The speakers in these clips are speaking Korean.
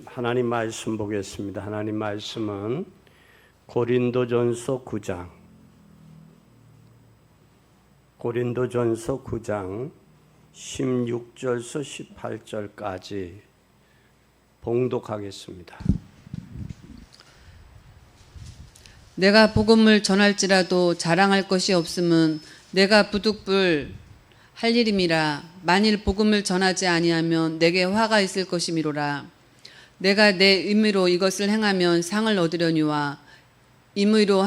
하나님 말씀 보겠습니다. 하나님 말씀은 고린도전서 9장 16절에서 18절까지 봉독하겠습니다. 내가 복음을 전할지라도 자랑할 것이 없음은 내가 부득불 할 일임이라. 만일 복음을 전하지 아니하면 내게 화가 있을 것이미로라. 내가 내 의미로 이것을 행하면 상을 얻으려니와 임의로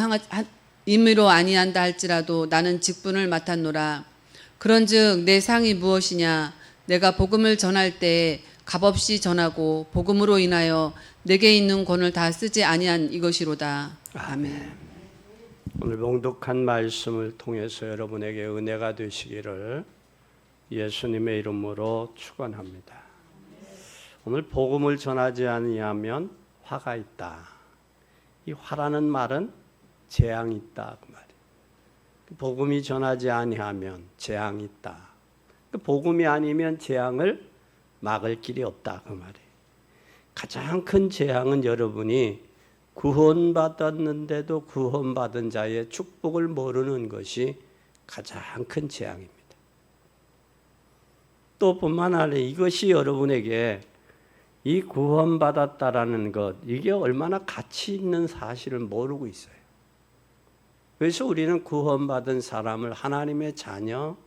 아니한다 할지라도 나는 직분을 맡았노라. 그런즉 내 상이 무엇이냐? 내가 복음을 전할 때 값없이 전하고 복음으로 인하여 내게 있는 권을 다 쓰지 아니한 이것이로다. 아멘. 오늘 봉독한 말씀을 통해서 여러분에게 은혜가 되시기를 예수님의 이름으로 축원합니다. 오늘 복음을 전하지 아니하면 화가 있다. 이 화라는 말은 재앙이 있다 그 말이에요. 복음이 전하지 아니하면 재앙이 있다. 복음이 아니면 재앙을 막을 길이 없다 그 말이에요. 가장 큰 재앙은 여러분이 구원받았는데도 구원받은 자의 축복을 모르는 것이 가장 큰 재앙입니다. 또 뿐만 아니라 이것이 여러분에게 이 구원받았다라는 것, 이게 얼마나 가치 있는 사실을 모르고 있어요. 그래서 우리는 구원받은 사람을 하나님의 자녀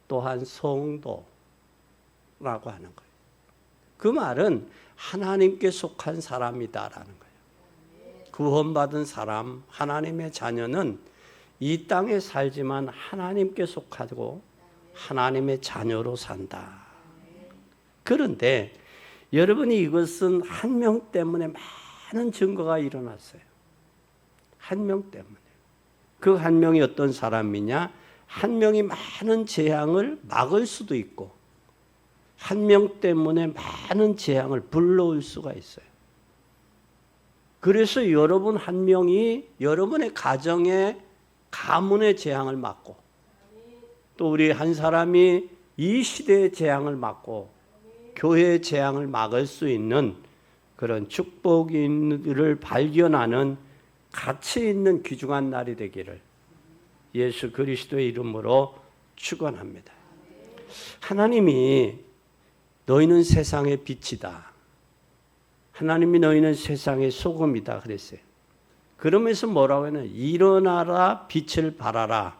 또한 성도라고 하는 거예요. 그 말은 하나님께 속한 사람이다라는 거예요. 구원받은 사람, 하나님의 자녀는 이 땅에 살지만 하나님께 속하고 하나님의 자녀로 산다. 그런데 여러분이 이것은 한 명 때문에 많은 증거가 일어났어요. 한 명 때문에. 그 한 명이 어떤 사람이냐? 한 명이 많은 재앙을 막을 수도 있고 한 명 때문에 많은 재앙을 불러올 수가 있어요. 그래서 여러분 한 명이 여러분의 가정에 가문의 재앙을 막고 또 우리 한 사람이 이 시대의 재앙을 막고 교회의 재앙을 막을 수 있는 그런 축복을 발견하는 가치 있는 귀중한 날이 되기를 예수 그리스도의 이름으로 축원합니다. 하나님이 너희는 세상의 빛이다. 하나님이 너희는 세상의 소금이다 그랬어요. 그러면서 뭐라고 하냐? 일어나라 빛을 발하라.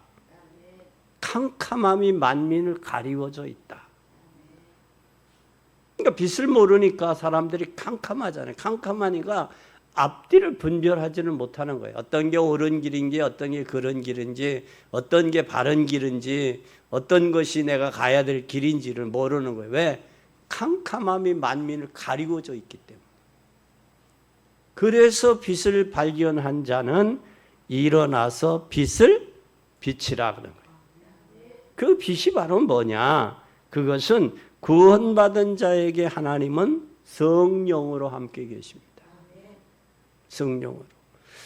캄캄함이 만민을 가리워져 있다. 그러니까 빛을 모르니까 사람들이 캄캄하잖아요. 캄캄하니까 앞뒤를 분별하지는 못하는 거예요. 어떤 게 옳은 길인지 어떤 게 그른 길인지 어떤 게 바른 길인지 어떤 것이 내가 가야 될 길인지를 모르는 거예요. 왜? 캄캄함이 만민을 가리워져 있기 때문에. 그래서 빛을 발견한 자는 일어나서 빛을 비치라 그런 거예요. 그 빛이 바로 뭐냐? 그것은 구원받은 자에게 하나님은 성령으로 함께 계십니다.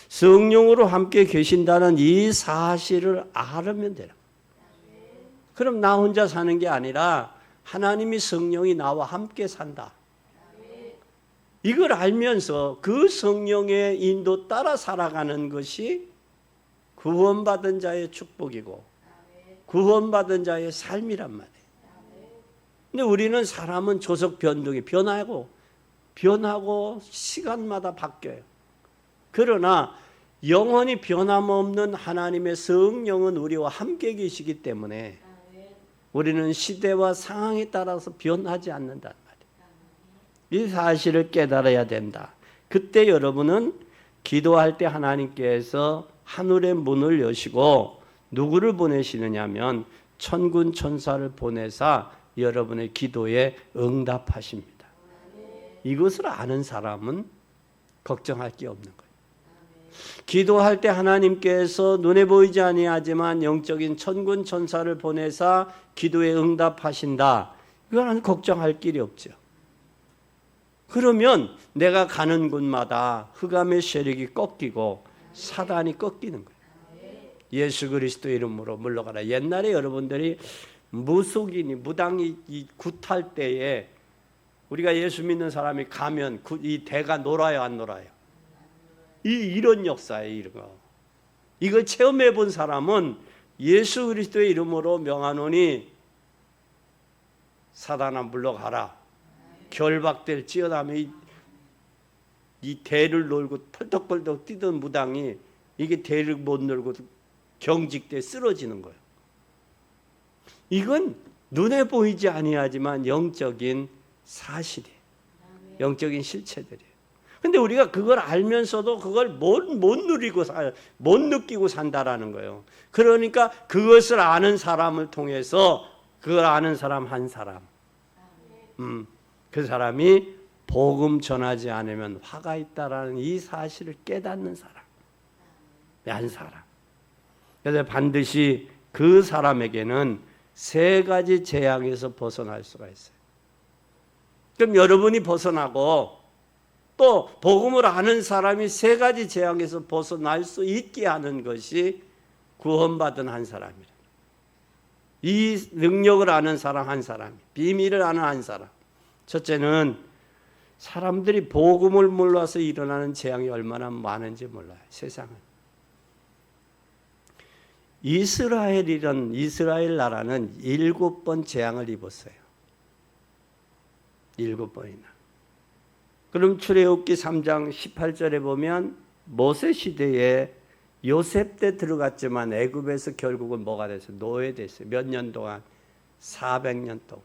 성령으로 함께 계신다는 이 사실을 알으면 돼요. 그럼 나 혼자 사는 게 아니라 하나님이 성령이 나와 함께 산다. 이걸 알면서 그 성령의 인도 따라 살아가는 것이 구원받은 자의 축복이고 구원받은 자의 삶이란 말이에요. 근데 우리는 사람은 조석 변동이 변하고 시간마다 바뀌어요. 그러나 영원히 변함없는 하나님의 성령은 우리와 함께 계시기 때문에 우리는 시대와 상황에 따라서 변하지 않는단 말이에요. 이 사실을 깨달아야 된다. 그때 여러분은 기도할 때 하나님께서 하늘의 문을 여시고 누구를 보내시느냐 하면 천군 천사를 보내사 여러분의 기도에 응답하십니다. 이것을 아는 사람은 걱정할 게 없는 거예요. 기도할 때 하나님께서 눈에 보이지 아니하지만 영적인 천군 천사를 보내사 기도에 응답하신다. 이거는 걱정할 길이 없죠. 그러면 내가 가는 곳마다 흑암의 세력이 꺾이고 사단이 꺾이는 거예요. 예수 그리스도 이름으로 물러가라. 옛날에 여러분들이 무속인이 무당이 굿할 때에 우리가 예수 믿는 사람이 가면 이 대가 놀아요, 안 놀아요? 이런 역사예요, 이런 거. 이걸 체험해 본 사람은 예수 그리스도의 이름으로 명하노니 사단아 물러가라. 결박될지어다면 이 대를 놀고 펄떡펄떡 뛰던 무당이 이게 대를 못 놀고 경직돼 쓰러지는 거예요. 이건 눈에 보이지 아니하지만 영적인 사실이에요. 영적인 실체들이에요. 근데 우리가 그걸 알면서도 그걸 못 누리고 못 느끼고 산다라는 거예요. 그러니까 그것을 아는 사람을 통해서 그걸 아는 사람 한 사람, 그 사람이 복음 전하지 않으면 화가 있다라는 이 사실을 깨닫는 사람, 한 사람. 그래서 반드시 그 사람에게는 세 가지 재앙에서 벗어날 수가 있어요. 그럼 여러분이 벗어나고 또 복음을 아는 사람이 세 가지 재앙에서 벗어날 수 있게 하는 것이 구원받은 한 사람이라. 이 능력을 아는 사람 한 사람, 비밀을 아는 한 사람. 첫째는 사람들이 복음을 몰라서 일어나는 재앙이 얼마나 많은지 몰라요. 세상은. 이스라엘 나라는 7번 재앙을 입었어요. 7번이나. 그럼 출애굽기 3장 18절에 보면 모세 시대에 요셉 때 들어갔지만 애굽에서 결국은 뭐가 됐어요? 노예됐어요. 몇 년 동안? 400년 동안.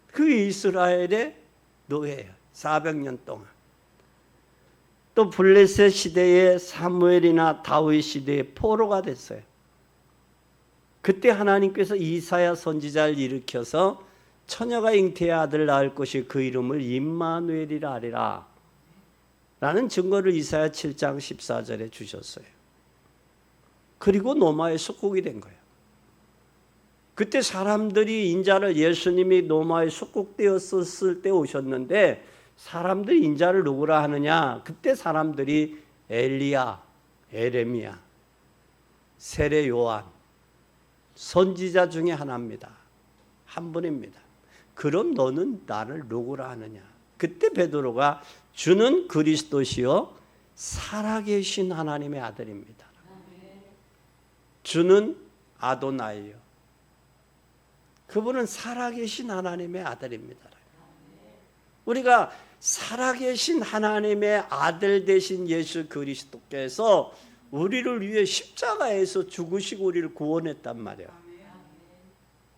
그 이스라엘의 노예예요. 400년 동안. 또 블레셋 시대에 사무엘이나 다윗 시대에 포로가 됐어요. 그때 하나님께서 이사야 선지자를 일으켜서 처녀가 잉태의 아들 낳을 것이 그 이름을 임마누엘이라 하리라 라는 증거를 이사야 7장 14절에 주셨어요. 그리고 노마의 속국이 된 거예요. 그때 사람들이 인자를 예수님이 노마의 속국되었을 때 오셨는데 사람들이 인자를 누구라 하느냐? 그때 사람들이 엘리야, 에레미야, 세례 요한, 선지자 중에 하나입니다. 한 분입니다. 그럼 너는 나를 누구라 하느냐? 그때 베드로가 주는 그리스도시요 살아계신 하나님의 아들입니다. 주는 아도나이요. 그분은 살아계신 하나님의 아들입니다. 우리가 살아계신 하나님의 아들 되신 예수 그리스도께서 우리를 위해 십자가에서 죽으시고 우리를 구원했단 말이야.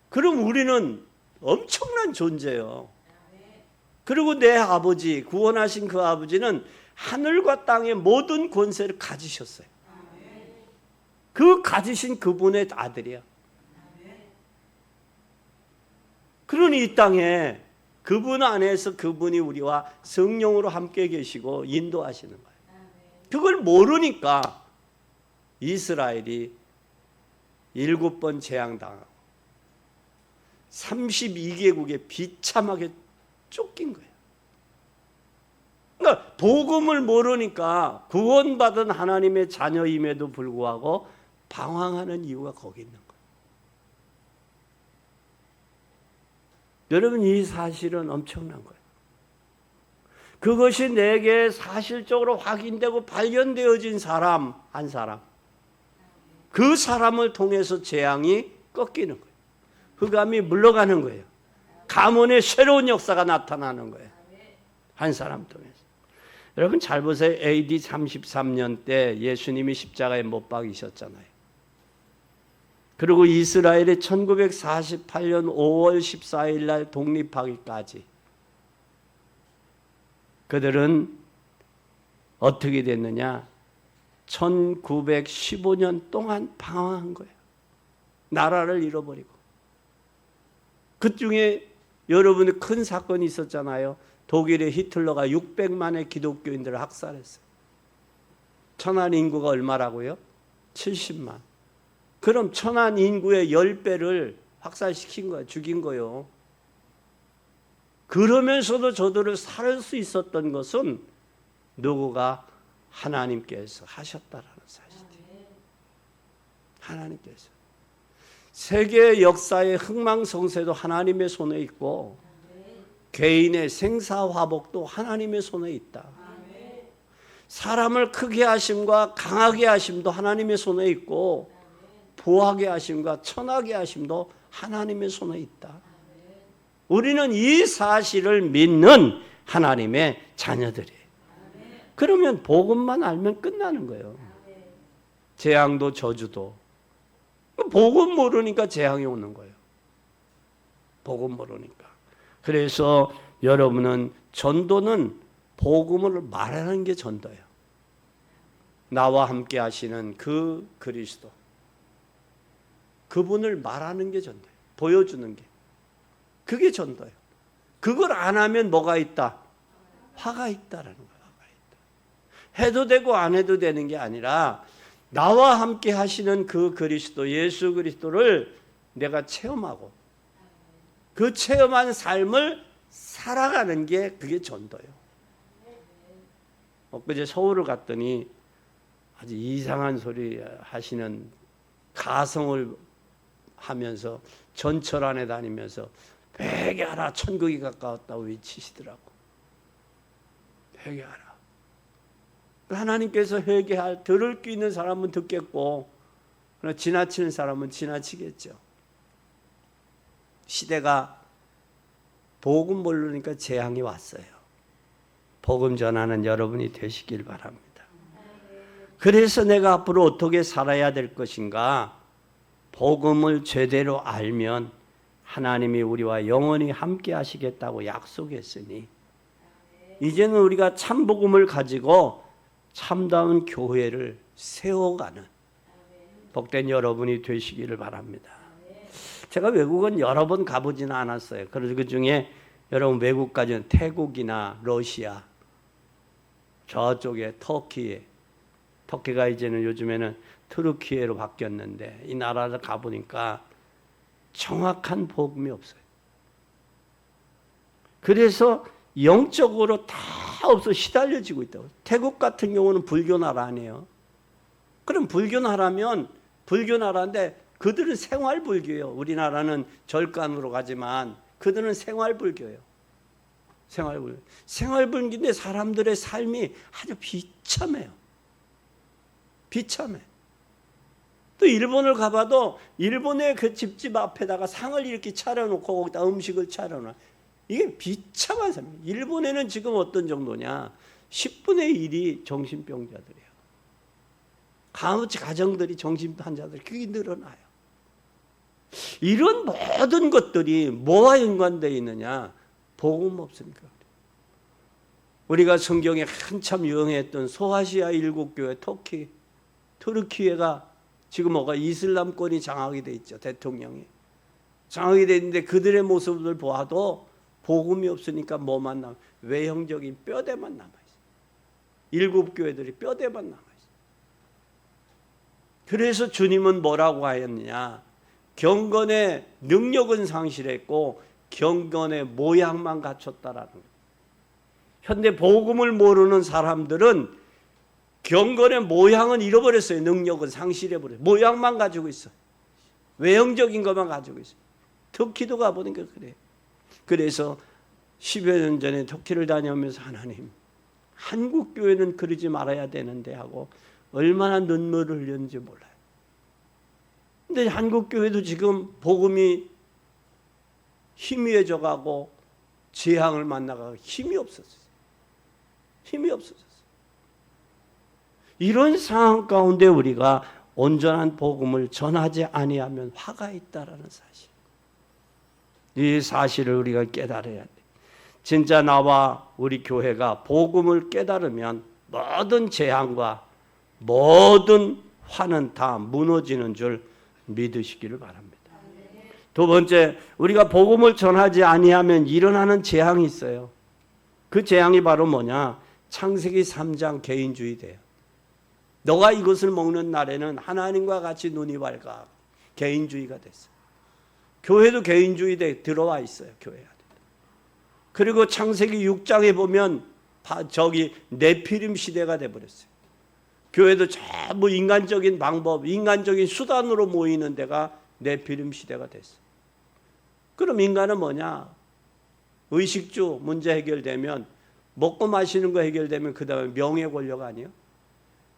그럼 우리는 엄청난 존재예요. 그리고 내 아버지, 구원하신 그 아버지는 하늘과 땅의 모든 권세를 가지셨어요. 그 가지신 그분의 아들이야. 그러니 이 땅에 그분 안에서 그분이 우리와 성령으로 함께 계시고 인도하시는 거예요. 그걸 모르니까 이스라엘이 7번 재앙당하고 32개국에 비참하게 쫓긴 거예요. 그러니까 복음을 모르니까 구원받은 하나님의 자녀임에도 불구하고 방황하는 이유가 거기 있는 거예요. 여러분, 이 사실은 엄청난 거예요. 그것이 내게 사실적으로 확인되고 발견되어진 사람 한 사람, 그 사람을 통해서 재앙이 꺾이는 거예요. 흑암이 물러가는 거예요. 가문의 새로운 역사가 나타나는 거예요. 한 사람 통해서. 여러분 잘 보세요. AD 33년 때 예수님이 십자가에 못 박이셨잖아요. 그리고 이스라엘이 1948년 5월 14일 날 독립하기까지 그들은 어떻게 됐느냐? 1915년 동안 방황한 거예요. 나라를 잃어버리고. 그 중에 여러분의 큰 사건이 있었잖아요. 독일의 히틀러가 600만의 기독교인들을 학살했어요. 천안 인구가 얼마라고요? 70만. 그럼 천안 인구의 10배를 학살시킨 거예요. 죽인 거예요. 그러면서도 저들을 살 수 있었던 것은 누구가? 하나님께서 하셨다라는 사실이에요. 하나님께서. 세계 역사의 흥망성쇠도 하나님의 손에 있고 개인의 생사화복도 하나님의 손에 있다. 사람을 크게 하심과 강하게 하심도 하나님의 손에 있고 부하게 하심과 천하게 하심도 하나님의 손에 있다. 우리는 이 사실을 믿는 하나님의 자녀들이에요. 그러면 복음만 알면 끝나는 거예요. 재앙도 저주도. 복음 모르니까 재앙이 오는 거예요. 복음 모르니까. 그래서 여러분은 전도는 복음을 말하는 게 전도예요. 나와 함께 하시는 그 그리스도. 그분을 말하는 게 전도예요. 보여주는 게. 그게 전도예요. 그걸 안 하면 뭐가 있다? 화가 있다라는 거예요. 화가 있다. 해도 되고 안 해도 되는 게 아니라 나와 함께 하시는 그 그리스도, 예수 그리스도를 내가 체험하고 그 체험한 삶을 살아가는 게 그게 전도예요. 엊그제 서울을 갔더니 아주 이상한 소리 하시는 가성을 하면서 전철 안에 다니면서 회개하라 천국이 가까웠다고 외치시더라고. 회개하라. 하나님께서 들을 수 있는 사람은 듣겠고 그러나 지나치는 사람은 지나치겠죠. 시대가 복음 모르니까 재앙이 왔어요. 복음 전하는 여러분이 되시길 바랍니다. 그래서 내가 앞으로 어떻게 살아야 될 것인가? 복음을 제대로 알면 하나님이 우리와 영원히 함께 하시겠다고 약속했으니 이제는 우리가 참 복음을 가지고 참다운 교회를 세워가는 복된 여러분이 되시기를 바랍니다. 제가 외국은 여러 번 가보지는 않았어요. 그래서 그 중에 여러분 외국 가면 태국이나 러시아, 저쪽에 터키가 이제는 요즘에는 트루키예로 바뀌었는데 이 나라를 가보니까 정확한 복음이 없어요. 그래서 영적으로 다 없어 시달려지고 있다고. 태국 같은 경우는 불교 나라 아니에요. 그럼 불교 나라면 불교 나라인데 그들은 생활 불교예요. 우리나라는 절간으로 가지만 그들은 생활 불교예요. 생활 불교. 생활 불교인데 사람들의 삶이 아주 비참해요. 비참해. 또 일본을 가봐도 일본의 그 집집 앞에다가 상을 이렇게 차려놓고 거기다 음식을 차려놔. 이게 비참한 삶이에요. 일본에는 지금 어떤 정도냐? 10분의 1이 정신병자들이에요. 가정들이 정신환자들이 그게 늘어나요. 이런 모든 것들이 뭐와 연관되어 있느냐? 복음 없으니까. 우리가 성경에 한참 유행했던 소아시아 7교회 트루키예가 지금 이슬람권이 장악이 돼 있죠. 대통령이 장악이 돼 있는데 그들의 모습을 보아도 복음이 없으니까 뭐만 남아? 외형적인 뼈대만 남아 있어요. 7교회들이 뼈대만 남아 있어요. 그래서 주님은 뭐라고 하였느냐? 경건의 능력은 상실했고 경건의 모양만 갖췄다라는 거예요. 현대 복음을 모르는 사람들은 경건의 모양은 잃어버렸어요. 능력은 상실해버려요. 모양만 가지고 있어요. 외형적인 것만 가지고 있어요. 터키도 가보니까 그래요. 그래서 10여 년 전에 터키를 다녀오면서 하나님, 한국 교회는 그러지 말아야 되는데 하고 얼마나 눈물을 흘렸는지 몰라요. 근데 한국 교회도 지금 복음이 희미해져 가고 재앙을 만나가고 힘이 없어졌어요. 힘이 없어졌어요. 이런 상황 가운데 우리가 온전한 복음을 전하지 아니하면 화가 있다라는 사실. 이 사실을 우리가 깨달아야 돼. 진짜 나와 우리 교회가 복음을 깨달으면 모든 재앙과 모든 화는 다 무너지는 줄 믿으시기를 바랍니다. 두 번째, 우리가 복음을 전하지 아니하면 일어나는 재앙이 있어요. 그 재앙이 바로 뭐냐? 창세기 3장 개인주의돼요. 너가 이것을 먹는 날에는 하나님과 같이 눈이 밝아. 개인주의가 됐어요. 교회도 개인주의에 들어와 있어요. 교회 안에. 그리고 창세기 6장에 보면 네피림 시대가 돼버렸어요. 교회도 전부 인간적인 방법, 인간적인 수단으로 모이는 데가 네피림 시대가 됐어. 그럼 인간은 뭐냐? 의식주 문제 해결되면, 먹고 마시는 거 해결되면 그 다음에 명예 권력 아니에요?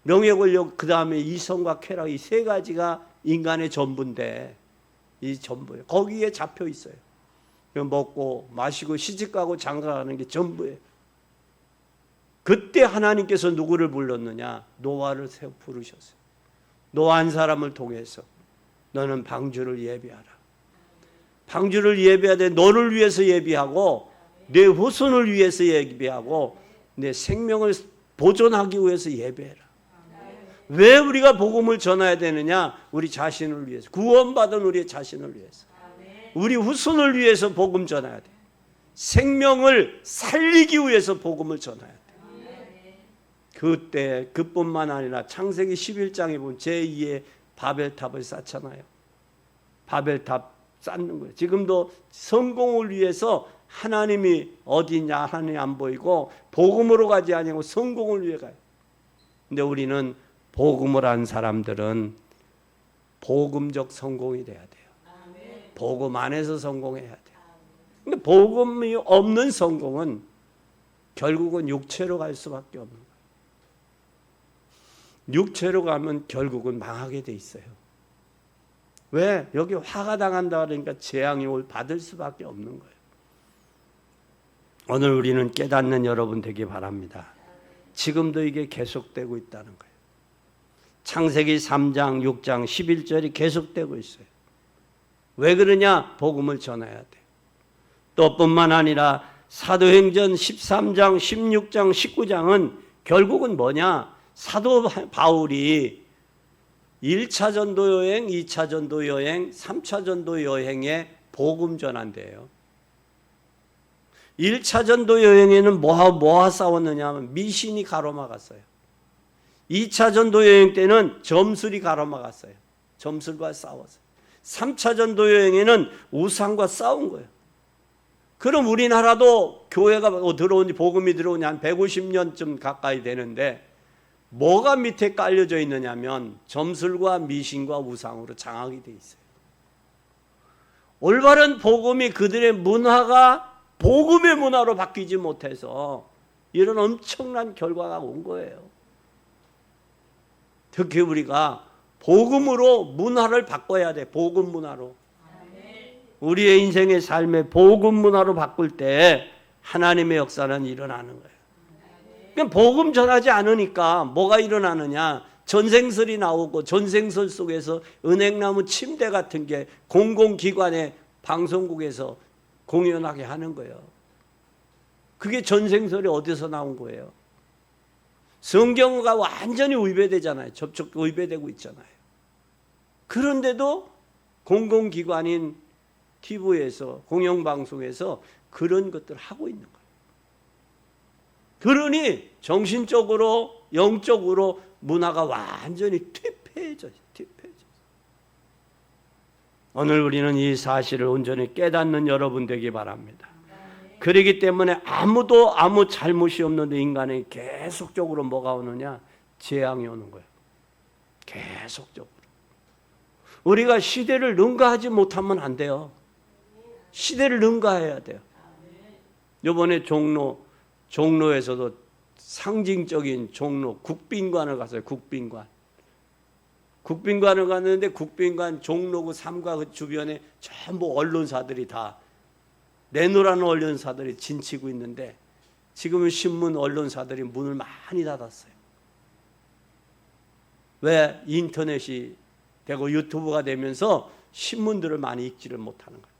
명예 권력, 그 다음에 이성과 쾌락, 이 세 가지가 인간의 전부인데, 이 전부예요. 거기에 잡혀 있어요. 먹고 마시고 시집가고 장가가는 게 전부예요. 그때 하나님께서 누구를 불렀느냐? 노아를 부르셨어요. 노아 한 사람을 통해서 너는 방주를 예비하라. 방주를 예비하되 너를 위해서 예비하고 내 후손을 위해서 예비하고 내 생명을 보존하기 위해서 예배해라. 왜 우리가 복음을 전해야 되느냐? 우리 자신을 위해서, 구원받은 우리 자신을 위해서, 우리 후손을 위해서 복음 전해야 돼. 생명을 살리기 위해서 복음을 전해야 돼. 그때 그뿐만 아니라 창세기 11장에 보면 제2의 바벨탑을 쌓잖아요. 바벨탑 쌓는 거예요. 지금도 성공을 위해서 하나님이 어디냐, 하나님이 안 보이고 복음으로 가지 아니고 성공을 위해 가요. 근데 우리는 복음을 한 사람들은 복음적 성공이 돼야 돼요. 복음 안에서 성공해야 돼요. 근데 복음이 없는 성공은 결국은 육체로 갈 수밖에 없는 거예요. 육체로 가면 결국은 망하게 돼 있어요. 왜? 여기 화가 당한다 그러니까 재앙이 받을 수밖에 없는 거예요. 오늘 우리는 깨닫는 여러분 되기 바랍니다. 지금도 이게 계속되고 있다는 거예요. 창세기 3장, 6장, 11절이 계속되고 있어요. 왜 그러냐? 복음을 전해야 돼요. 또 뿐만 아니라 사도행전 13장, 16장, 19장은 결국은 뭐냐? 사도 바울이 1차 전도 여행, 2차 전도 여행, 3차 전도 여행에 복음 전한대요. 1차 전도 여행에는 뭐와 싸웠느냐 하면 미신이 가로막았어요. 2차 전도 여행 때는 점술이 가로막았어요. 점술과 싸웠어요. 3차 전도 여행에는 우상과 싸운 거예요. 그럼 우리나라도 교회가 들어오니 복음이 들어오니 한 150년쯤 가까이 되는데 뭐가 밑에 깔려져 있느냐면 점술과 미신과 우상으로 장악이 돼 있어요. 올바른 복음이 그들의 문화가 복음의 문화로 바뀌지 못해서 이런 엄청난 결과가 온 거예요. 특히 우리가 복음으로 문화를 바꿔야 돼. 복음 문화로. 우리의 인생의 삶의 복음 문화로 바꿀 때 하나님의 역사는 일어나는 거예요. 그냥 복음 전하지 않으니까 뭐가 일어나느냐? 전생설이 나오고 전생설 속에서 은행나무 침대 같은 게 공공기관의 방송국에서 공연하게 하는 거예요. 그게 전생설이 어디서 나온 거예요? 성경과 완전히 위배되잖아요. 접촉 위배되고 있잖아요. 그런데도 공공기관인 TV에서 공영방송에서 그런 것들을 하고 있는 거예요. 그러니 정신적으로 영적으로 문화가 완전히 퇴폐해져요. 오늘 우리는 이 사실을 온전히 깨닫는 여러분 되기 바랍니다. 그렇기 때문에 아무도 아무 잘못이 없는 인간에 계속적으로 뭐가 오느냐? 재앙이 오는 거예요. 계속적으로. 우리가 시대를 능가하지 못하면 안 돼요. 시대를 능가해야 돼요. 이번에 종로에서도 상징적인 종로 국빈관을 갔어요. 국빈관을 갔는데 국빈관 종로구 3가 그 주변에 전부 언론사들이 다 내노라는 언론사들이 진치고 있는데 지금은 신문 언론사들이 문을 많이 닫았어요. 왜? 인터넷이 되고 유튜브가 되면서 신문들을 많이 읽지를 못하는 거예요.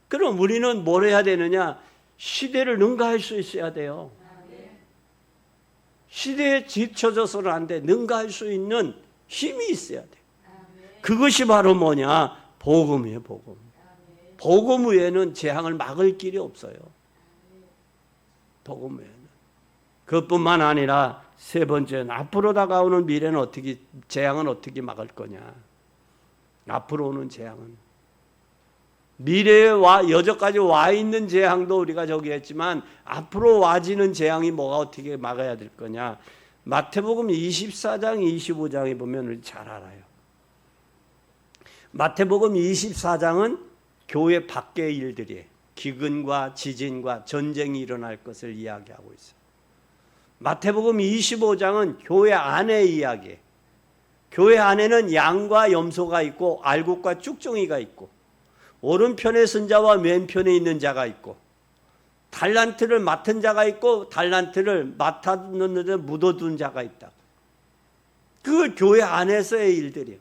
그럼 우리는 뭘 해야 되느냐? 시대를 능가할 수 있어야 돼요. 시대에 뒤처져서는 안 돼. 능가할 수 있는 힘이 있어야 돼. 그것이 바로 뭐냐? 복음이에요, 복음. 복음 외에는 재앙을 막을 길이 없어요. 복음 외에는. 그뿐만 아니라 세 번째는 앞으로 다가오는 미래는 재앙은 어떻게 막을 거냐? 앞으로 오는 재앙은 미래에 여전까지 와 있는 재앙도 우리가 저기 했지만 앞으로 와지는 재앙이 뭐가 어떻게 막아야 될 거냐? 마태복음 24장, 25장에 보면 우리 잘 알아요. 마태복음 24장은 교회 밖의 일들이에요. 기근과 지진과 전쟁이 일어날 것을 이야기하고 있어요. 마태복음 25장은 교회 안의 이야기예요. 교회 안에는 양과 염소가 있고 알곡과 쭉정이가 있고 오른편에 쓴 자와 왼편에 있는 자가 있고 달란트를 맡은 자가 있고 달란트를 맡았는데 묻어둔 자가 있다. 그 교회 안에서의 일들이에요.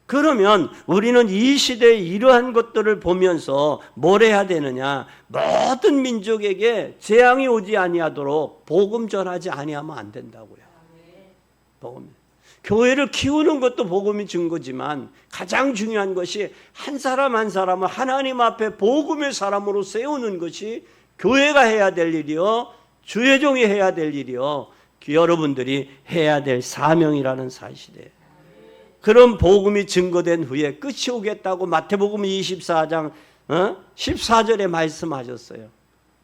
그러면 우리는 이 시대에 이러한 것들을 보면서 뭘 해야 되느냐? 모든 민족에게 재앙이 오지 아니하도록 복음 전하지 아니하면 안 된다고요. 복음. 교회를 키우는 것도 복음이 증거지만 가장 중요한 것이 한 사람 한 사람을 하나님 앞에 복음의 사람으로 세우는 것이 교회가 해야 될 일이요, 주의 종이 해야 될 일이요, 여러분들이 해야 될 사명이라는 사실이에요. 그런 복음이 증거된 후에 끝이 오겠다고 마태복음 24장 14절에 말씀하셨어요.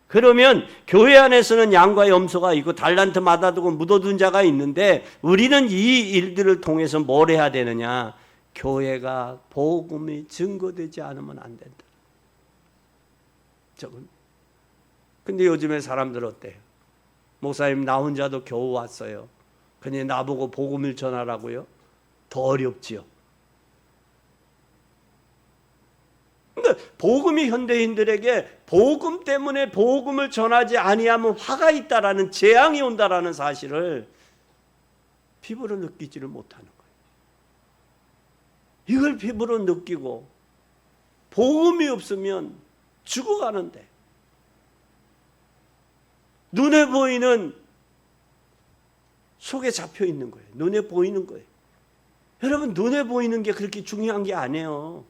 그러면 교회 안에서는 양과 염소가 있고 달란트 맡아두고 묻어둔 자가 있는데 우리는 이 일들을 통해서 뭘 해야 되느냐? 교회가 복음이 증거되지 않으면 안 된다. 근데 요즘에 사람들 어때요? 목사님 나 혼자도 겨우 왔어요. 근데 나보고 복음을 전하라고요? 더 어렵지요. 그러니까 복음이 현대인들에게 복음 때문에 복음을 전하지 아니하면 화가 있다라는 재앙이 온다라는 사실을 피부로 느끼지를 못하는 거예요. 이걸 피부로 느끼고 복음이 없으면 죽어가는데 눈에 보이는 속에 잡혀 있는 거예요. 눈에 보이는 거예요. 여러분 눈에 보이는 게 그렇게 중요한 게 아니에요.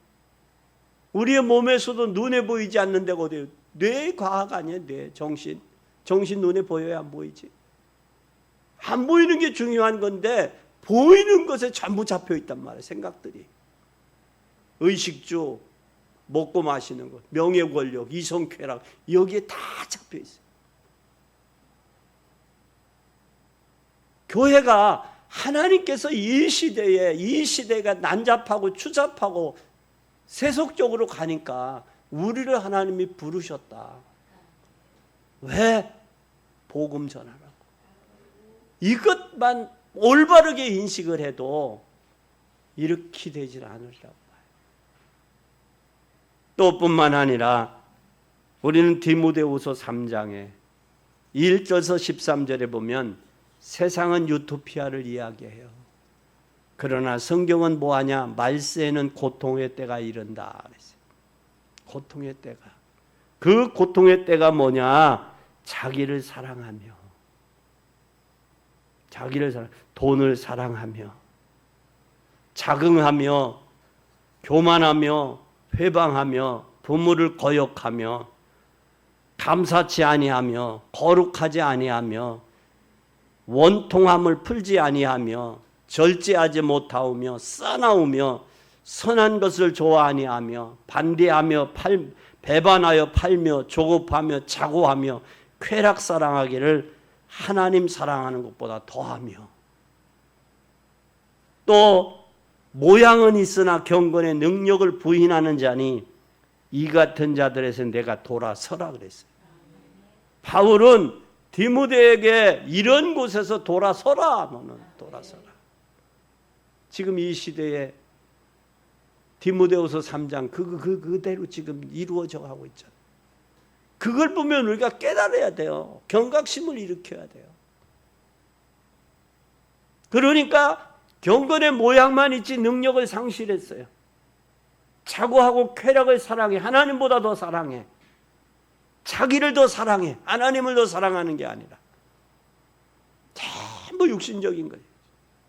우리의 몸에서도 눈에 보이지 않는 데가 어디예요? 뇌 과학 아니에요? 뇌, 정신. 정신 눈에 보여야 안 보이지. 안 보이는 게 중요한 건데 보이는 것에 전부 잡혀 있단 말이에요. 생각들이. 의식주, 먹고 마시는 것, 명예 권력, 이성 쾌락 여기에 다 잡혀 있어요. 교회가 하나님께서 이 시대가 난잡하고 추잡하고 세속적으로 가니까 우리를 하나님이 부르셨다. 왜? 복음 전하라고. 이것만 올바르게 인식을 해도 이렇게 되질 않으리라고 봐요. 또 뿐만 아니라 우리는 디모데후서 3장에 1절에서 13절에 보면 세상은 유토피아를 이야기해요. 그러나 성경은 뭐하냐? 말세에는 고통의 때가 이른다 그랬어요. 고통의 때가. 그 고통의 때가 뭐냐? 자기를 사랑하며 돈을 사랑하며 자긍하며 교만하며 회방하며 부모를 거역하며 감사치 아니하며 거룩하지 아니하며 원통함을 풀지 아니하며 절제하지 못하오며 싸나우며 선한 것을 좋아하니하며 반대하며 배반하여 팔며 조급하며 자고하며 쾌락 사랑하기를 하나님 사랑하는 것보다 더하며 또 모양은 있으나 경건의 능력을 부인하는 자니 이 같은 자들에서 내가 돌아서라 그랬어요. 바울은 디모데에게 이런 곳에서 돌아서라, 너는 돌아서라. 지금 이 시대에 디모데후서 3장 그대로 지금 이루어져 가고 있잖아요. 그걸 보면 우리가 깨달아야 돼요. 경각심을 일으켜야 돼요. 그러니까 경건의 모양만 있지 능력을 상실했어요. 자고하고 쾌락을 사랑해. 하나님보다 더 사랑해. 자기를 더 사랑해. 하나님을 더 사랑하는 게 아니라 전부 육신적인 거예요.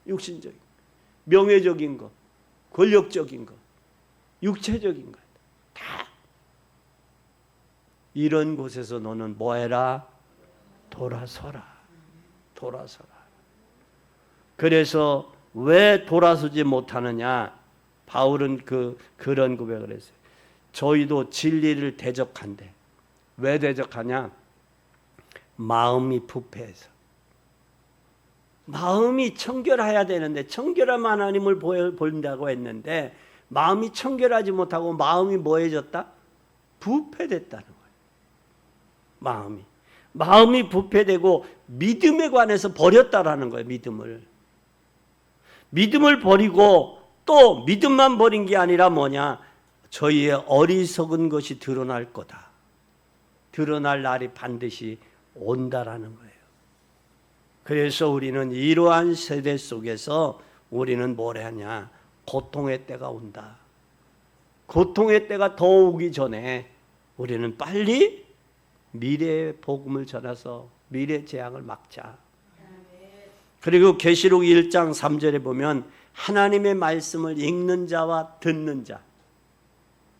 육신적인 거. 명예적인 거, 권력적인 거, 육체적인 거 다. 이런 곳에서 너는 뭐해라? 돌아서라. 돌아서라. 그래서 왜 돌아서지 못하느냐? 바울은 그런 고백을 했어요. 저희도 진리를 대적한대. 왜 대적하냐? 마음이 부패해서. 마음이 청결해야 되는데 청결한 하나님을 본다고 했는데 마음이 청결하지 못하고 마음이 뭐해졌다? 부패됐다는 거예요. 마음이 부패되고 믿음에 관해서 버렸다라는 거예요. 믿음을 버리고 또 믿음만 버린 게 아니라 뭐냐? 저희의 어리석은 것이 드러날 거다. 드러날 날이 반드시 온다라는 거예요. 그래서 우리는 이러한 세대 속에서 우리는 뭘 하냐? 고통의 때가 온다. 고통의 때가 더 오기 전에 우리는 빨리 미래의 복음을 전해서 미래 재앙을 막자. 그리고 계시록 1장 3절에 보면 하나님의 말씀을 읽는 자와 듣는 자.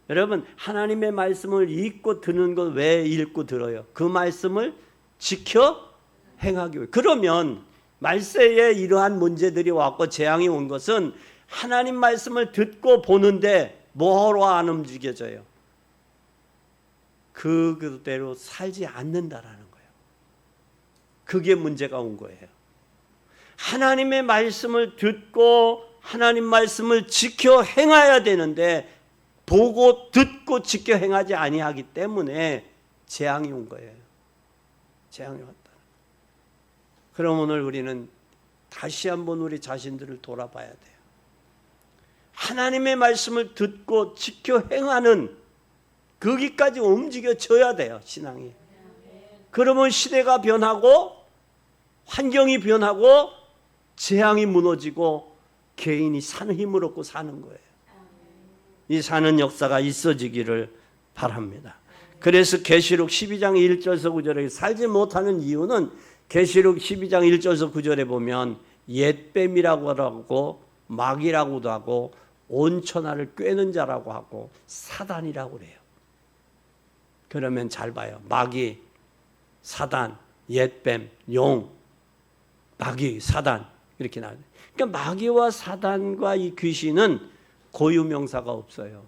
여러분, 하나님의 말씀을 읽고 듣는 것 왜 읽고 들어요? 그 말씀을 지켜 행하기 위해. 그러면 말세에 이러한 문제들이 왔고 재앙이 온 것은 하나님 말씀을 듣고 보는데 뭐로 안 움직여져요? 그대로 살지 않는다라는 거예요. 그게 문제가 온 거예요. 하나님의 말씀을 듣고 하나님 말씀을 지켜 행해야 되는데 보고 듣고 지켜 행하지 아니하기 때문에 재앙이 온 거예요. 재앙이 왔다. 그럼 오늘 우리는 다시 한번 우리 자신들을 돌아봐야 돼요. 하나님의 말씀을 듣고 지켜 행하는 거기까지 움직여져야 돼요. 신앙이. 그러면 시대가 변하고 환경이 변하고 재앙이 무너지고 개인이 사는 힘을 얻고 사는 거예요. 이 사는 역사가 있어지기를 바랍니다. 그래서 계시록 12장 1절에서 9절에 살지 못하는 이유는 계시록 12장 1절에서 9절에 보면 옛뱀이라고 하고 마귀라고도 하고 온천하를 꿰는 자라고 하고 사단이라고 그래요. 그러면 잘 봐요. 마귀, 사단, 옛뱀, 용, 마귀, 사단 이렇게 나와요. 그러니까 마귀와 사단과 이 귀신은 고유명사가 없어요.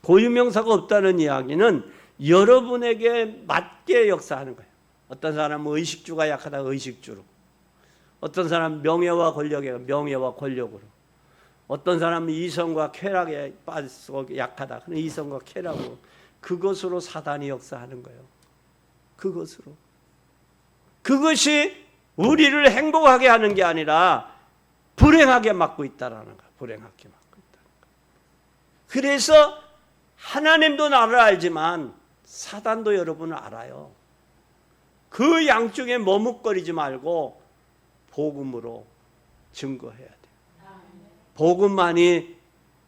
고유명사가 없다는 이야기는 여러분에게 맞게 역사하는 거예요. 어떤 사람은 의식주가 약하다 의식주로, 어떤 사람은 명예와 권력에 명예와 권력으로, 어떤 사람은 이성과 쾌락에 빠져서 약하다 그런 이성과 쾌락으로, 그것으로 사단이 역사하는 거예요. 그것이 우리를 행복하게 하는 게 아니라 불행하게 막고 있다라는 거예요. 불행하게 막고 있다는 거예요. 그래서 하나님도 나를 알지만 사단도 여러분을 알아요. 그 양쪽에 머뭇거리지 말고 복음으로 증거해야 돼요. 복음만이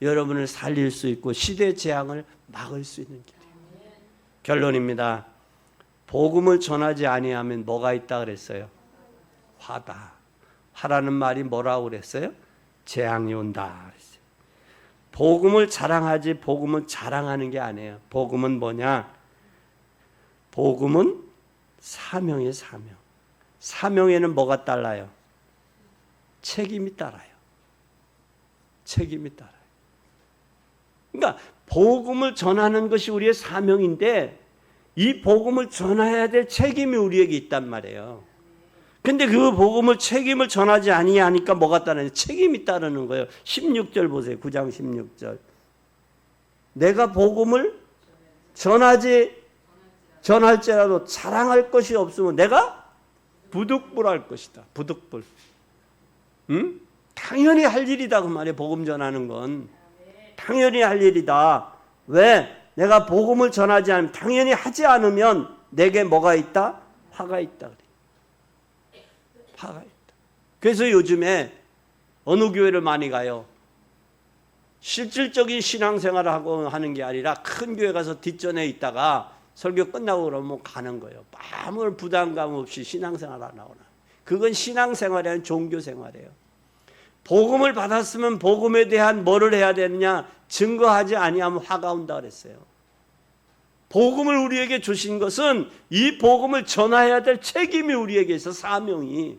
여러분을 살릴 수 있고 시대 재앙을 막을 수 있는 길이에요. 결론입니다. 복음을 전하지 아니하면 뭐가 있다 그랬어요? 화다. 화라는 말이 뭐라고 그랬어요? 재앙이 온다 그랬어요. 복음을 자랑하지 복음을 자랑하는 게 아니에요. 복음은 뭐냐? 복음은 사명이에요. 사명. 사명에는 뭐가 따라요? 책임이 따라요. 책임이 따라요. 그러니까 복음을 전하는 것이 우리의 사명인데 이 복음을 전해야 될 책임이 우리에게 있단 말이에요. 근데 그 복음을 책임을 전하지 아니하니까 뭐가 따르냐? 책임이 따르는 거예요. 16절 보세요. 9장 16절. 내가 복음을 전할지라도 자랑할 것이 없으면 내가 부득불할 것이다. 부득불. 응? 당연히 할 일이다 그 말이에요. 복음 전하는 건 당연히 할 일이다. 왜? 내가 복음을 전하지 않으면 당연히 하지 않으면 내게 뭐가 있다? 화가 있다. 화가 있다. 그래서 요즘에 어느 교회를 많이 가요? 실질적인 신앙생활을 하고 하는 게 아니라 큰 교회 가서 뒷전에 있다가 설교 끝나고 그러면 가는 거예요. 아무 부담감 없이 신앙생활 안 하거나. 그건 신앙생활이 아니라 종교생활이에요. 복음을 받았으면 복음에 대한 뭐를 해야 되느냐? 증거하지 아니하면 화가 온다 그랬어요. 복음을 우리에게 주신 것은 이 복음을 전해야 될 책임이 우리에게 있어. 사명이.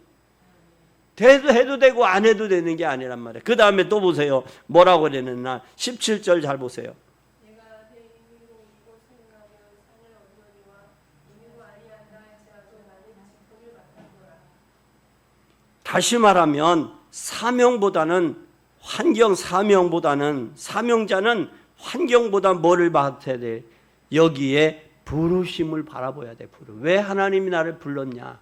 해도 되고 안 해도 되는 게 아니란 말이에요. 그 다음에 또 보세요. 뭐라고 그랬느냐? 17절 잘 보세요. 다시 말하면 사명자는 환경보다 뭐를 받아야 돼? 여기에 부르심을 바라봐야 돼. 왜 하나님이 나를 불렀냐?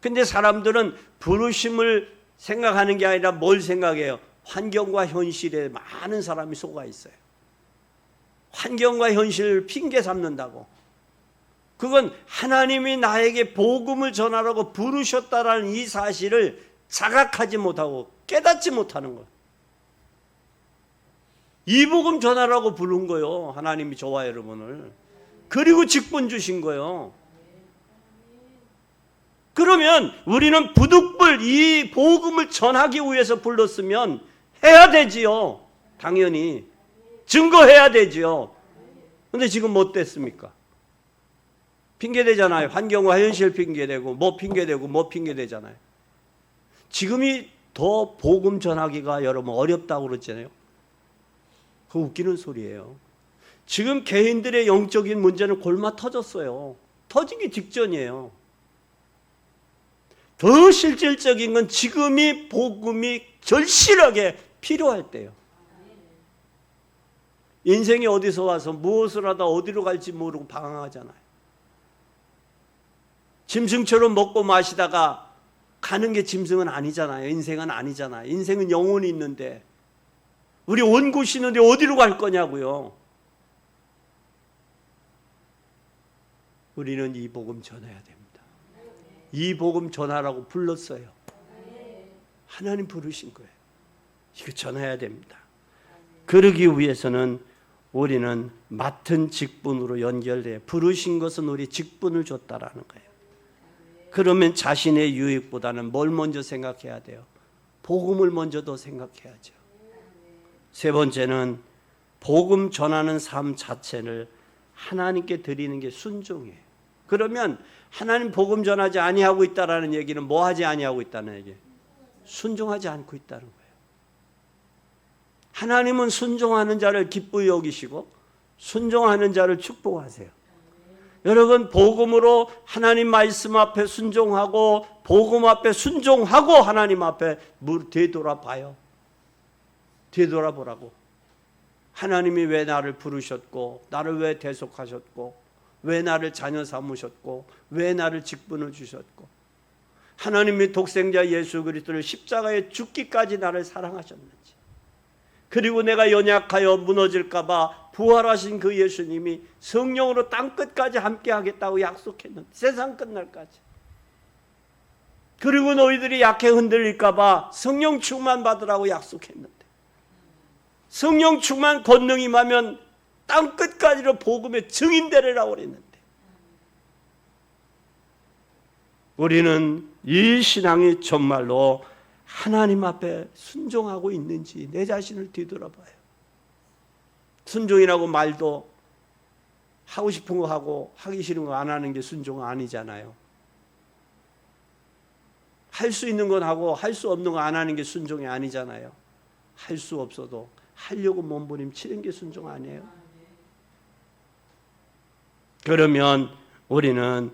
근데 사람들은 부르심을 생각하는 게 아니라 뭘 생각해요? 환경과 현실에 많은 사람이 속아 있어요. 환경과 현실을 핑계 삼는다고. 그건 하나님이 나에게 복음을 전하라고 부르셨다라는 이 사실을 자각하지 못하고 깨닫지 못하는 거예요. 이 복음 전하라고 부른 거예요. 하나님이 저와 여러분을. 그리고 직분 주신 거예요. 그러면 우리는 부득불 이 복음을 전하기 위해서 불렀으면 해야 되지요. 당연히. 증거해야 되지요. 근데 지금 뭐 됐습니까? 핑계대잖아요. 환경과 현실 핑계대고 뭐 핑계대잖아요. 지금이 더 복음 전하기가 여러분 어렵다고 그랬잖아요. 그거 웃기는 소리예요. 지금 개인들의 영적인 문제는 골마 터졌어요. 터지기 직전이에요. 더 실질적인 건 지금이 복음이 절실하게 필요할 때예요. 인생이 어디서 와서 무엇을 하다 어디로 갈지 모르고 방황하잖아요. 짐승처럼 먹고 마시다가 가는 게 짐승은 아니잖아요. 인생은 아니잖아요. 인생은 영혼이 있는데 우리 온 곳이 있는데 어디로 갈 거냐고요. 우리는 이 복음 전해야 됩니다. 이 복음 전하라고 불렀어요. 하나님 부르신 거예요. 이거 전해야 됩니다. 그러기 위해서는 우리는 맡은 직분으로 연결돼요. 부르신 것은 우리 직분을 줬다라는 거예요. 그러면 자신의 유익보다는 뭘 먼저 생각해야 돼요? 복음을 먼저 더 생각해야죠. 세 번째는 복음 전하는 삶 자체를 하나님께 드리는 게 순종이에요. 그러면 하나님 복음 전하지 아니하고 있다라는 얘기는 뭐 하지 아니하고 있다는 얘기예요? 순종하지 않고 있다는 거예요. 하나님은 순종하는 자를 기쁘게 여기시고 순종하는 자를 축복하세요. 여러분 복음으로 하나님 말씀 앞에 순종하고 복음 앞에 순종하고 하나님 앞에 되돌아봐요. 되돌아보라고. 하나님이 왜 나를 부르셨고 나를 왜 대속하셨고 왜 나를 자녀 삼으셨고 왜 나를 직분을 주셨고 하나님이 독생자 예수 그리스도를 십자가에 죽기까지 나를 사랑하셨는지 그리고 내가 연약하여 무너질까 봐 부활하신 그 예수님이 성령으로 땅끝까지 함께 하겠다고 약속했는데 세상 끝날까지 그리고 너희들이 약해 흔들릴까 봐 성령 충만 받으라고 약속했는데 성령 충만 권능 임하면 땅끝까지로 복음의 증인 되리라고 그랬는데 우리는 이 신앙이 정말로 하나님 앞에 순종하고 있는지 내 자신을 뒤돌아봐요. 순종이라고 말도 하고 싶은 거 하고 하기 싫은 거 안 하는 게 순종 아니잖아요. 할 수 있는 건 하고 할 수 없는 거 안 하는 게 순종이 아니잖아요. 할 수 없어도 하려고 몸부림치는 게 순종 아니에요. 그러면 우리는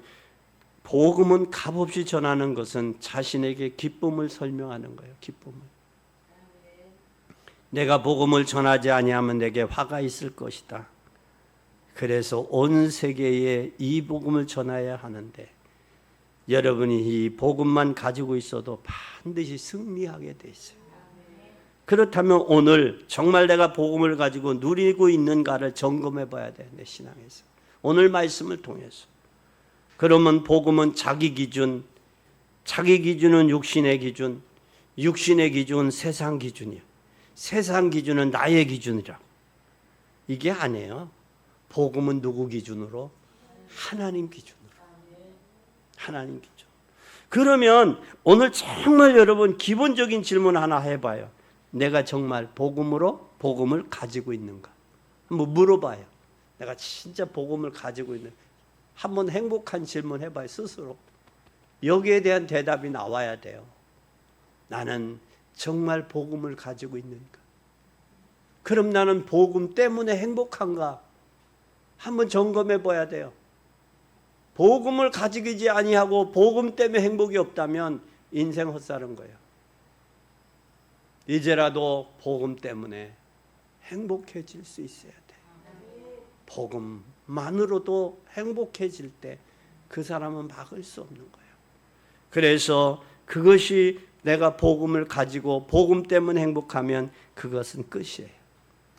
복음은 값없이 전하는 것은 자신에게 기쁨을 설명하는 거예요. 기쁨을. 내가 복음을 전하지 아니하면 내게 화가 있을 것이다. 그래서 온 세계에 이 복음을 전해야 하는데 여러분이 이 복음만 가지고 있어도 반드시 승리하게 돼 있어요. 그렇다면 오늘 정말 내가 복음을 가지고 누리고 있는가를 점검해 봐야 돼. 내 신앙에서. 오늘 말씀을 통해서. 그러면 복음은 자기 기준, 자기 기준은 육신의 기준, 육신의 기준은 세상 기준이야. 세상 기준은 나의 기준이라. 이게 아니에요. 복음은 누구 기준으로? 하나님 기준으로. 하나님 기준. 그러면 오늘 정말 여러분 기본적인 질문 하나 해봐요. 내가 정말 복음으로 복음을 가지고 있는가? 한번 물어봐요. 내가 진짜 복음을 가지고 있는가? 한번 행복한 질문 해봐요. 스스로. 여기에 대한 대답이 나와야 돼요. 나는 정말 복음을 가지고 있는가? 그럼 나는 복음 때문에 행복한가? 한번 점검해 봐야 돼요. 복음을 가지지 아니하고 복음 때문에 행복이 없다면 인생 헛사는 거예요. 이제라도 복음 때문에 행복해질 수 있어야 돼. 복음만으로도 행복해질 때 그 사람은 막을 수 없는 거예요. 그래서 그것이 내가 복음을 가지고 복음 때문에 행복하면 그것은 끝이에요.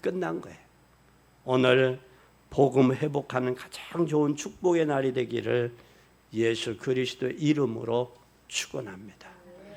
끝난 거예요. 오늘 복음 회복하는 가장 좋은 축복의 날이 되기를 예수 그리스도의 이름으로 축원합니다.